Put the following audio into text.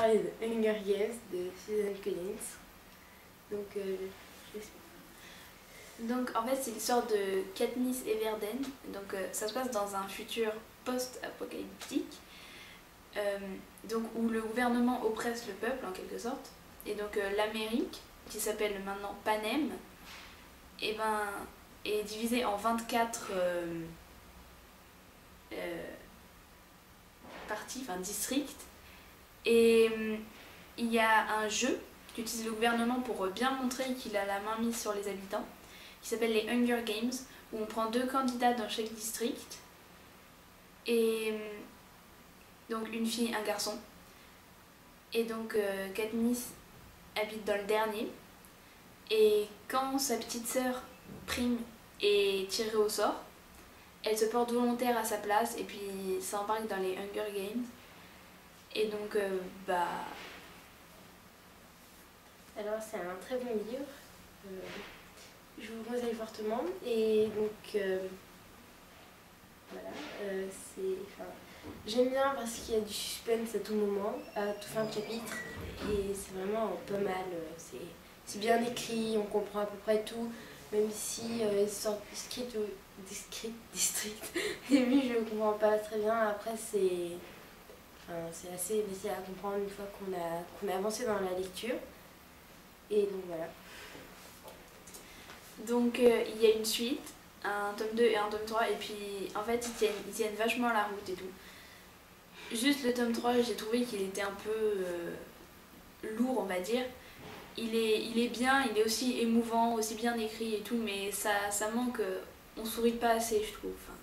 parler de Hunger Games de Susan Collins. Donc, Donc en fait c'est l'histoire de Katniss Everdeen, donc ça se passe dans un futur post-apocalyptique, donc où le gouvernement oppresse le peuple en quelque sorte, et donc l'Amérique, qui s'appelle maintenant Panem, et ben, est divisée en 24 parties, enfin districts, et il y a un jeu qu'utilise le gouvernement pour bien montrer qu'il a la main mise sur les habitants, qui s'appelle les Hunger Games, où on prend 2 candidats dans chaque district, et donc une fille, un garçon. Et donc Katniss habite dans le dernier, et quand sa petite sœur Prime est tirée au sort, elle se porte volontaire à sa place et puis s'embarque dans les Hunger Games. Et donc alors c'est un très bon livre. Je vous conseille fortement. Et donc voilà, j'aime bien parce qu'il y a du suspense à tout moment, à toute fin de chapitre, et c'est vraiment pas mal. C'est bien écrit, on comprend à peu près tout, même si les sortes district, au début je ne comprends pas très bien, après c'est assez facile à comprendre une fois qu'on a avancé dans la lecture. Et donc voilà. Donc il y a une suite, un tome 2 et un tome 3, et puis en fait ils tiennent vachement la route et tout. Juste le tome 3, j'ai trouvé qu'il était un peu lourd, on va dire. Il est bien, il est aussi émouvant, aussi bien écrit et tout, mais ça manque, on sourit pas assez, je trouve. Enfin,